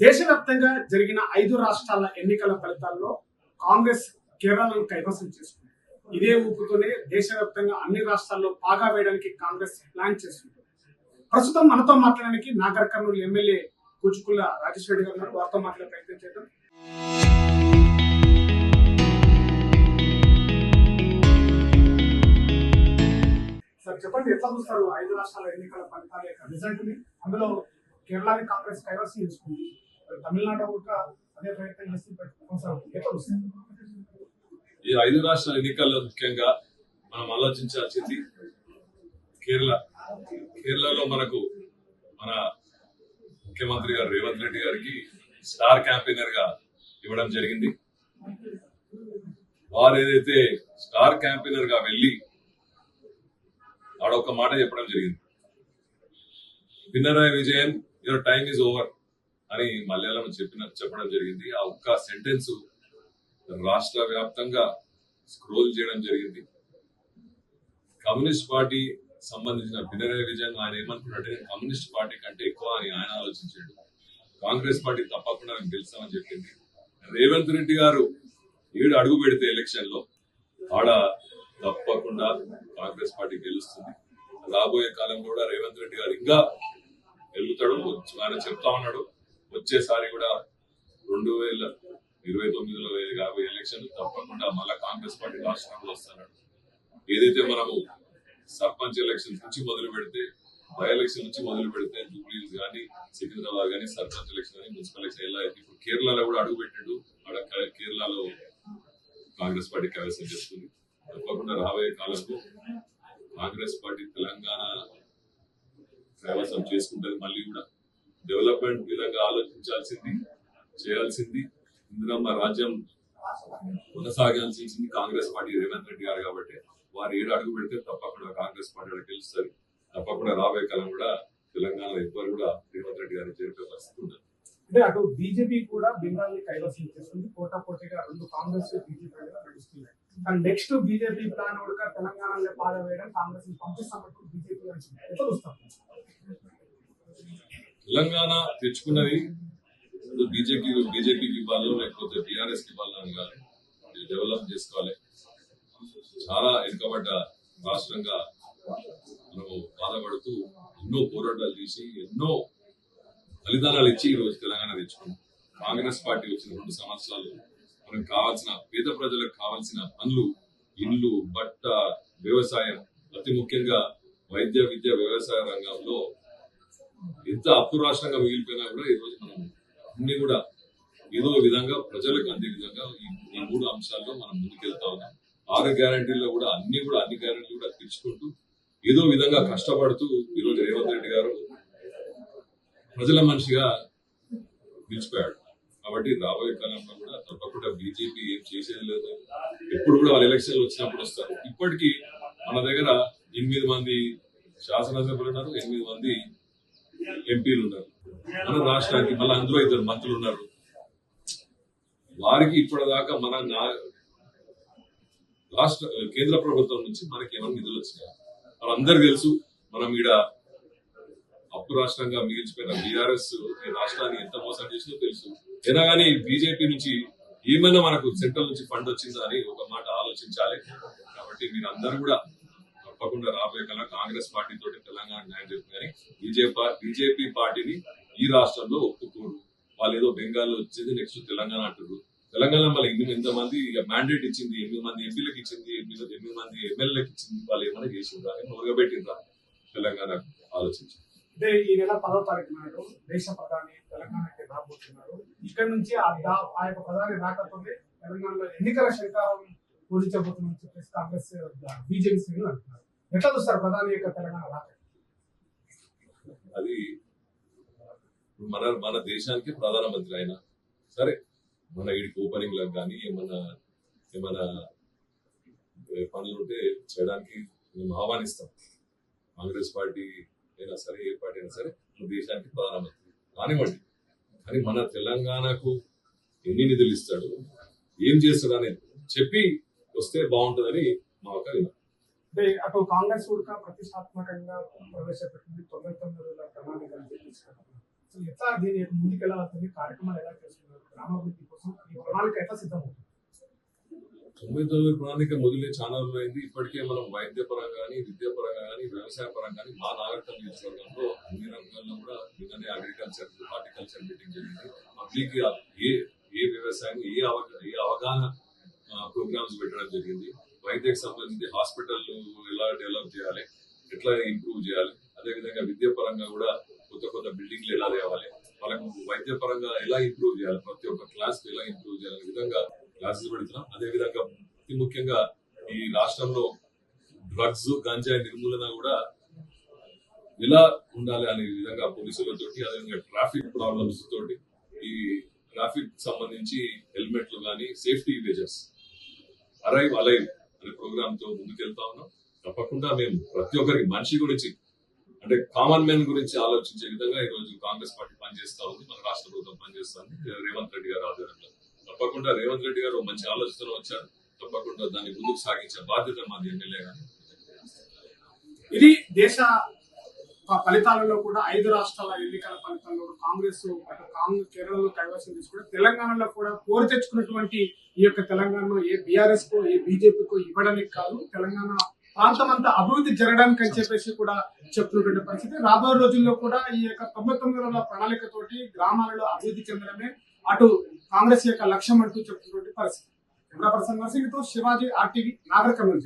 దేశవ్యాప్తంగా జరిగిన 5 రాష్ట్రాల ఎన్నికల ఫలితాల్లో కాంగ్రెస్ కేరళను కైవసం చేసుకుంది. ఇదే ఊపుతోనే దేశవ్యాప్తంగా అన్ని రాష్ట్రాల్లో పాగా వేయడానికి కాంగ్రెస్ ప్లాన్ చేస్తుంది. ప్రస్తుతం మనతో మాట్లాడడానికి నాగర్ కర్నూలు ఎమ్మెల్యే కూచుకుల్ల రాజేష్ రెడ్డి గారు వారితో మాట్లాడే ప్రయత్నం చేద్దాం. సార్ చెప్పండి, ఎట్లా చూస్తారు 5 రాష్ట్రాల ఎన్నికల ఫలితాల యొక్క రిజల్ట్ ని? అందులో కేరళని కాంగ్రెస్ కైవసం చేసుకుంది, తమిళనాడు కూడా అదే ప్రయత్నం చేస్తుంది. ఈ 5 రాష్ట్రాల ఎన్నికల్లో ముఖ్యంగా మనం ఆలోచించాల్సింది కేరళలో మనకు మన ముఖ్యమంత్రి గారు రేవంత్ రెడ్డి గారికి స్టార్ క్యాంపెయినర్ గా ఇవ్వడం జరిగింది. వారు ఏదైతే స్టార్ క్యాంపెయినర్ గా వెళ్లి ఆడొక్క మాట చెప్పడం జరిగింది, Pinarayi Vijayan your time is over అని మలయాళం చెప్పడం జరిగింది. ఆ ఒక్క సెంటెన్స్ రాష్ట్ర వ్యాప్తంగా స్క్రోల్ చేయడం జరిగింది. కమ్యూనిస్ట్ పార్టీ సంబంధించిన పినరాయి విజయన్ ఆయన ఏమనుకున్నట్టే కమ్యూనిస్ట్ పార్టీ కంటే ఎక్కువ అని ఆయన ఆలోచించాడు. కాంగ్రెస్ పార్టీ తప్పకుండా గెలుస్తామని చెప్పింది. రేవంత్ రెడ్డి గారు 7 అడుగు పెడితే ఎలక్షన్ లో ఆడ తప్పకుండా కాంగ్రెస్ పార్టీ గెలుస్తుంది. రాబోయే కాలంలో కూడా రేవంత్ రెడ్డి గారు ఇంకా గెలుగుతాడు. ఆయన చెప్తా ఉన్నాడు, వచ్చేసారి కూడా 2029లో కాబోయే ఎలక్షన్ తప్పకుండా మళ్ళా కాంగ్రెస్ పార్టీ రాష్ట్రంలో వస్తున్నాడు. ఏదైతే మనము సర్పంచ్ ఎలక్షన్ నుంచి మొదలు పెడితే, బై ఎలక్షన్ నుంచి మొదలు పెడితే జూబ్లీస్ కానీ, సికింద్రాబాద్ కానీ, సర్పంచ్ ఎలక్షన్ కానీ, మున్సిపల్ ఎలక్షన్ ఎలా అయితే ఇప్పుడు కేరళలో కూడా అడుగు పెట్టాడు. కేరళలో కాంగ్రెస్ పార్టీ కైవసం చేస్తుంది. తప్పకుండా రాబోయే కాలంలో కాంగ్రెస్ పార్టీ తెలంగాణ కైవసం చేసుకుంటుంది. మళ్ళీ కూడా డెవలప్మెంట్ విధంగా ఆలోచించాల్సింది, చేయాల్సింది, ఇందిరమ్మ రాజ్యం కొనసాగాల్సింది కాంగ్రెస్ పార్టీ రేవంత్ రెడ్డి గారు కాబట్టి వారు 7 అడుగు పెడితే తప్పకుండా కాంగ్రెస్ పార్టీ గెలుస్తారు. తప్పకుండా రాబోయే కాలం కూడా తెలంగాణలో ఎవ్వరు కూడా రేవంత్ రెడ్డి గారిని చేరిపే పరిస్థితి ఉండదు. అంటే అటు బీజేపీ కూడా బెంగాల్ని కైవసం చేస్తుంది. పోటాపోటీగా 2 కాంగ్రెస్ బీజేపీ నడుస్తున్నాయి. అండ్ నెక్స్ట్ బీజేపీ ప్లాన్ కూడా తెలంగాణలో పాగా వేయడం, కాంగ్రెస్ పంపిస్తామంటూ బీజేపీ ఎట్లా చూస్తాం? తెలంగాణ తెచ్చుకున్నది బీజేపీకి ఇవ్వాలి లేకపోతే టీఆర్ఎస్ కి ఇవ్వాలని కాదు, డెవలప్ చేసుకోవాలి. చాలా వెనుకబడ్డ రాష్ట్రంగా మనము బాధపడుతూ ఎన్నో పోరాటాలు చేసి ఎన్నో బలిదానాలు ఇచ్చి ఈ రోజు తెలంగాణ తెచ్చుకున్నాం. కాంగ్రెస్ పార్టీ వచ్చిన 2 సంవత్సరాలు మనకు కావాల్సిన పేద ప్రజలకు కావాల్సిన పనులు, ఇల్లు, బట్ట, వ్యవసాయం, అతి ముఖ్యంగా వైద్య, విద్య, వ్యవసాయ రంగంలో ఎంత అప్పు రాష్ట్రంగా మిగిలిపోయినా కూడా ఈ రోజు మనం అన్ని కూడా ఏదో విధంగా ప్రజలకు అందే విధంగా ఈ 3 అంశాల్లో మనం ముందుకెళ్తా ఉన్నాం. 6 గ్యారంటీల్లో కూడా అన్ని గ్యారంటీలు కూడా తెచ్చుకుంటూ ఏదో విధంగా కష్టపడుతూ ఈ రోజు రేవంత్ రెడ్డి గారు ప్రజల మనిషిగా నిలిచిపోయాడు. కాబట్టి రాబోయే కాలంలో కూడా తప్పకుండా బీజేపీ ఏం చేసేది లేదు. ఎప్పుడు కూడా వాళ్ళు ఎలక్షన్లు వచ్చినప్పుడు వస్తారు. ఇప్పటికీ మన దగ్గర 8 మంది శాసనసభ్యులు ఉన్నారు, 8 మంది ఎంపీలు ఉన్నారు మన రాష్ట్రానికి. మళ్ళీ అందులో 2 మంత్రులు ఉన్నారు. వారికి ఇప్పటిదాకా మన రాష్ట్ర కేంద్ర ప్రభుత్వం నుంచి మనకి ఏమైనా నిధులు వచ్చినాయి వాళ్ళందరూ తెలుసు. మనం ఈడ అప్పు రాష్ట్రంగా మిగిల్చిపోయిన బీఆర్ఎస్ ఈ రాష్ట్రాన్ని ఎంత మోసం చేసిందో తెలుసు. అయినా కానీ బీజేపీ నుంచి ఏమైనా మనకు సెంట్రల్ నుంచి ఫండ్ వచ్చిందా అని ఒక మాట ఆలోచించాలి. కాబట్టి మీరు అందరూ కూడా తప్పకుండా రాబోయే కాలం కాంగ్రెస్ పార్టీ తోటి తెలంగాణ న్యాయం చెప్తుందని బీజేపీ పార్టీని ఈ రాష్ట్రంలో ఒప్పుకోరు. వాళ్ళు ఏదో బెంగాల్లో వచ్చేది నెక్స్ట్ తెలంగాణ అంటారు. తెలంగాణ మళ్ళీ ఎంతమంది మ్యాండేట్ ఇచ్చింది, 8 మంది ఎంపీలకు ఇచ్చింది, 8 మంది ఎమ్మెల్యేలకు ఇచ్చింది, వాళ్ళు ఏమైనా చేసిండ్రా, మొదలుపెట్టిండ్రా తెలంగాణ ఆలోచించి. అంటే ఈ నెల 10వ తారీఖు నాడు దేశ ప్రధాని తెలంగాణకి రాబోతున్నారు. ఇక్కడ నుంచి ఆ యొక్క ప్రధాని రాకపోతే తెలంగాణలో ఎన్నికల శంకారం పూరించబోతుందని చెప్పేసి కాంగ్రెస్ బీజేపీ శ్రేణులు అంటున్నారు. ఎట్లా చూస్తారు ప్రధాని యొక్క తెలంగాణ రాక? అది మన దేశానికి ప్రధానమంత్రి అయినా సరే, మన వీడికి ఓపెనింగ్ లకు కానీ ఏమైనా పనులు ఉంటే చేయడానికి మేము ఆహ్వానిస్తాం. కాంగ్రెస్ పార్టీ అయినా సరే, ఏ పార్టీ అయినా సరే మన దేశానికి ప్రధానమంత్రి కానివ్వండి. కానీ మన తెలంగాణకు ఎన్ని నిధులు ఇస్తాడు, ఏం చేస్తాడు అనేది చెప్పి వస్తే బాగుంటుందని మా ఒక అంటే అటు కాంగ్రెస్ కూడా ప్రతిష్టాత్మకంగా ప్రవేశపెట్టింది 99 ప్రణాళిక. అసలు ఎట్లా దీని ముందుకెళ్ళాల్సింది, కార్యక్రమాలు ఎలా చేస్తున్నారు, గ్రామాభివృద్ధి కోసం ఈ ప్రణాళిక ఎట్లా సిద్ధమవుతుంది? 99 ప్రణాళిక మొదలై చాలా రోజులైంది. ఇప్పటికే మనం వైద్య పరంగా కానీ, విద్యా పరంగా కానీ, వ్యవసాయ పరంగా కానీ మా నాగరికత నియోజకవర్గంలో అన్ని రంగాల్లో కూడా నిన్ననే అగ్రికల్చర్, హార్టికల్చర్ మీటింగ్ జరిగింది. పబ్లిక్ ఏ వ్యవసాయం ఏ అవగాహన ప్రోగ్రామ్స్ పెట్టడం జరిగింది. వైద్యకు సంబంధించి హాస్పిటల్ ఎలా డెవలప్ చేయాలి, ఎట్లా ఇంప్రూవ్ చేయాలి, అదేవిధంగా విద్యా పరంగా కూడా కొత్త బిల్డింగ్లు ఎలా తేవాలి, వాళ్ళకు వైద్య పరంగా ఎలా ఇంప్రూవ్ చేయాలి, ప్రతి ఒక్క క్లాస్ ఎలా ఇంప్రూవ్ చేయాలనే విధంగా క్లాసెస్ పెడుతున్నాం. అదేవిధంగా అతి ముఖ్యంగా ఈ రాష్ట్రంలో డ్రగ్స్, గంజాయి నిర్మూలన కూడా ఎలా ఉండాలి అనే విధంగా పోలీసులతోటి, అదేవిధంగా ట్రాఫిక్ ప్రాబ్లమ్స్ తోటి ఈ ట్రాఫిక్ సంబంధించి హెల్మెట్లు కానీ, సేఫ్టీ మెజర్స్, అరైవ్ అలైవ్ అనే ప్రోగ్రామ్ తో ముందుకెళ్తా ఉన్నాం. తప్పకుండా మేము ప్రతి ఒక్కరికి మనిషి గురించి, అంటే కామన్ మ్యాన్ గురించి ఆలోచించే విధంగా ఈ రోజు కాంగ్రెస్ పార్టీ పనిచేస్తా ఉంది, మన రాష్ట్ర ప్రభుత్వం పనిచేస్తుంది. రేవంత్ రెడ్డి గారు ఆధ్వర్యంలో తప్పకుండా రేవంత్ రెడ్డి గారు మంచి ఆలోచన వచ్చారు. తప్పకుండా దాన్ని ముందుకు సాగించే బాధ్యత మాది ఎమ్మెల్యే గారు. ఇది దేశ ఫలితాలలో కూడా 5 రాష్ట్రాల ఎన్నికల ఫలితాల్లో కాంగ్రెస్ కేరళలో కైవసం తీసుకుంటే, తెలంగాణలో కూడా కోరి తెచ్చుకున్నటువంటి ఈ యొక్క తెలంగాణలో ఏ బీఆర్ఎస్ కో ఏ బీజేపీకో ఇవ్వడానికి కాదు, తెలంగాణ ప్రాంతం అంతా అభివృద్ధి జరగడానికి అని చెప్పేసి కూడా చెప్తున్నటువంటి పరిస్థితి. రాబోయే రోజుల్లో కూడా ఈ యొక్క 99 రోజుల ప్రణాళికతోటి గ్రామాలలో అభివృద్ధి చెందడమే అటు కాంగ్రెస్ యొక్క లక్ష్యం అంటూ చెప్తున్నటువంటి పరిస్థితి. కెమెరా పర్సన్ నర్సింగ్తో శివాజీ, RTV, నాగర్ కర్నూలు.